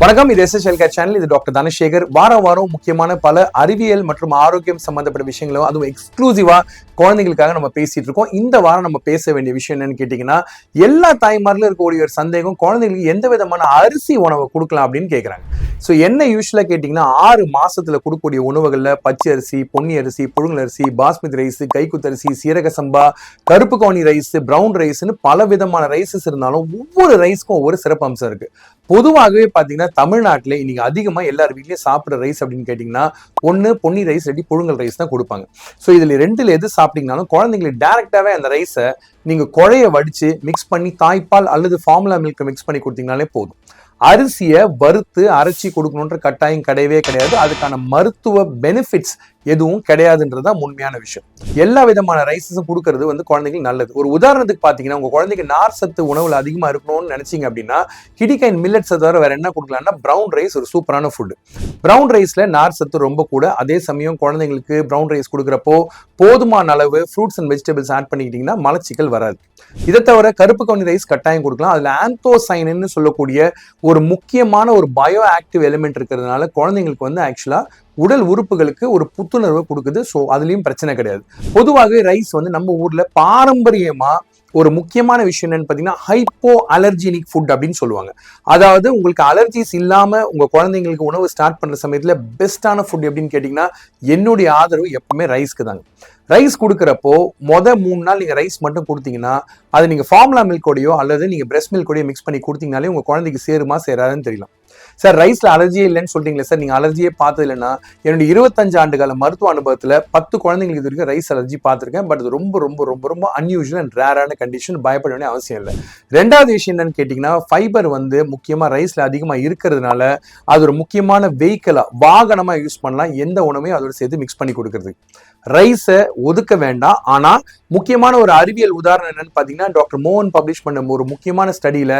வணக்கம், இது SSL channel. இது டாக்டர் தனசேகர். வாரம் முக்கியமான பல அறிவியல் மற்றும் ஆரோக்கியம் சம்பந்தப்பட்ட விஷயங்களும் அதுவும் எக்ஸ்க்ளூசிவா குழந்தைகளுக்காக நம்ம பேசிட்டு இருக்கோம். இந்த வாரம் நம்ம பேச வேண்டிய விஷயம் என்னன்னு கேட்டீங்கன்னா, எல்லா தாய்மாரிலும் இருக்கக்கூடிய ஒரு சந்தேகம், குழந்தைகளுக்கு எந்த விதமான அரிசி உணவை கொடுக்கலாம் அப்படின்னு கேட்கறாங்க. ஸோ என்ன யூஸ்வலா கேட்டீங்கன்னா, 6 மாசத்துல கொடுக்கக்கூடிய உணவுகள்ல பச்சை அரிசி, பொன்னி அரிசி, புழுங்கல் அரிசி, பாஸ்மதி ரைஸ், கைக்குத்தரிசி, சீரக சம்பா, கருப்பு கவுனி ரைஸ், பிரவுன் ரைஸ்ன்னு பல விதமான ரைஸஸ் இருந்தாலும் ஒவ்வொரு ரைஸ்க்கும் ஒவ்வொரு சிறப்பு அம்சம் இருக்கு. பொதுவாகவே பாத்தீங்கன்னா தமிழ்நாட்டில் இன்னைக்கு அதிகமா எல்லார் வீட்லயும் சாப்பிட்ற ரைஸ் அப்படின்னு கேட்டீங்கன்னா, ஒன்னு பொன்னி ரைஸ், ரெடி புழுங்கல் ரைஸ் தான் கொடுப்பாங்க. ஸோ இதுல ரெண்டுல எது சாப்பிட்டீங்கன்னாலும் குழந்தைங்களுக்கு டைரக்டாவே அந்த ரைஸை நீங்க குழைய வடிச்சு மிக்ஸ் பண்ணி தாய்ப்பால் அல்லது ஃபார்முலா மில்க் மிக்ஸ் பண்ணி கொடுத்தீங்கனாலே போதும். அரிசியை வறுத்து அரைச்சி கொடுக்கணுன்ற கட்டாயம் கிடையவே கிடையாது. அதுக்கான மருத்துவ பெனிஃபிட்ஸ் எதுவும் கிடையாதுன்றதுதான் உண்மையான விஷயம். எல்லா விதமான ரைஸஸும் கொடுக்கறது குழந்தைங்களுக்கு நல்லது. ஒரு உதாரணத்துக்கு பாத்தீங்கன்னா, உங்க குழந்தைக்கு நார் சத்து உணவுல அதிகமா இருக்கணும்னு நினைச்சீங்க அப்படின்னா, கிடிகைன் மில்லட்ஸ் தவிர வேற என்ன கொடுக்கலாம்னா, பிரவுன் ரைஸ் ஒரு சூப்பரான ஃபுட். பிரவுன் ரைஸ்ல நார் சத்து ரொம்ப கூட. அதே சமயம் குழந்தைங்களுக்கு பிரவுன் ரைஸ் கொடுக்குறப்போ போதுமான அளவு ஃப்ரூட்ஸ் அண்ட் வெஜிடபிள்ஸ் ஆட் பண்ணிக்கிட்டீங்கன்னா மலச்சிக்கல் வராது. இதை தவிர கருப்பு கவுனி ரைஸ் கட்டாயம் கொடுக்கலாம். அதுல ஆந்தோசைனின்னு சொல்லக்கூடிய ஒரு முக்கியமான ஒரு பயோ ஆக்டிவ் எலிமெண்ட் இருக்கிறதுனால குழந்தைங்களுக்கு ஆக்சுவலா உடல் உறுப்புகளுக்கு ஒரு புத்துணர்வு கொடுக்குது. ஸோ அதுலயும் பிரச்சனை கிடையாது. பொதுவாகவே ரைஸ் நம்ம ஊர்ல பாரம்பரியமா ஒரு முக்கியமான விஷயம் என்னன்னு பாத்தீங்கன்னா, ஹைப்போ அலர்ஜினிக் ஃபுட் அப்படின்னு சொல்லுவாங்க. அதாவது உங்களுக்கு அலர்ஜிஸ் இல்லாம உங்க குழந்தைங்களுக்கு உணவு ஸ்டார்ட் பண்ற சமயத்துல பெஸ்டான ஃபுட் எப்படின்னு கேட்டீங்கன்னா, என்னுடைய ஆதரவு எப்பவுமே ரைஸ்க்கு தாங்க. ரைஸ் கொடுக்குறப்போ 3 நாள் நீங்க ரைஸ் மட்டும் கொடுத்தீங்கன்னா, அது நீங்க ஃபார்முலா மில்கோடையோ அல்லது நீங்க பிரெஸ்ட் மில்கோடையோ மிக்ஸ் பண்ணி கொடுத்தீங்கனாலே உங்க குழந்தைக்கு சேருமா சேராதுன்னு தெரியலாம். சார், ரைஸ்ல அலர்ஜியே இல்லைன்னு சொல்றீங்களே சார், நீங்க அலர்ஜியே பார்த்தது இல்லைன்னா, என்னுடைய 25 ஆண்டு கால மருத்துவ அனுபவத்துல 10 குழந்தைங்களுக்கு இது வரைக்கும் ரைஸ் அலர்ஜி பார்த்திருக்கேன். பட் அது ரொம்ப ரொம்ப ரொம்ப ரொம்ப அன்யூஷுவல் அண்ட் ரேரான கண்டிஷன். பயப்பட வேண்டிய அவசியம் இல்லை. ரெண்டாவது விஷயம் என்னன்னு கேட்டீங்கன்னா, ஃபைபர் முக்கியமா ரைஸ்ல அதிகமா இருக்கிறதுனால அது ஒரு முக்கியமான வெஹிக்கிளா, வாகனமா யூஸ் பண்ணலாம். எந்த உணவையும் அதோட சேர்த்து மிக்ஸ் பண்ணி கொடுக்கறது. ரைஸை ஒதுக்க வேண்டாம். ஆனா முக்கியமான ஒரு அறிவியல் உதாரணம் என்னன்னு பாத்தீங்கன்னா, டாக்டர் மோகன் பப்ளிஷ் பண்ண ஒரு முக்கியமான ஸ்டடியில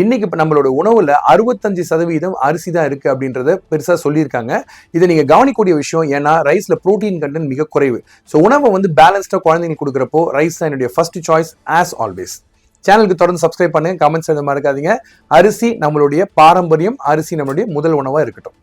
இன்னைக்கு நம்மளோட உணவுல 65% அரிசி தான் இருக்கு அப்படின்றத பெருசா சொல்லியிருக்காங்க. இதை நீங்க கவனிக்கக்கூடிய விஷயம். ஏன்னா ரைஸ்ல புரோட்டீன் கண்டென்ட் மிக குறைவு. ஸோ உணவை பேலன்ஸ்டா குழந்தைங்களுக்கு கொடுக்குறப்போ ரைஸ் தான் என்னுடைய ஃபர்ஸ்ட் சாய்ஸ் ஆஸ் ஆல்வேஸ். சேனலுக்கு தொடர்ந்து சப்ஸ்கிரைப் பண்ணுங்க, கமெண்ட்ஸ் எழுத மறக்காதீங்க. அரிசி நம்மளுடைய பாரம்பரியம், அரிசி நம்மளுடைய முதல் உணவா இருக்கட்டும்.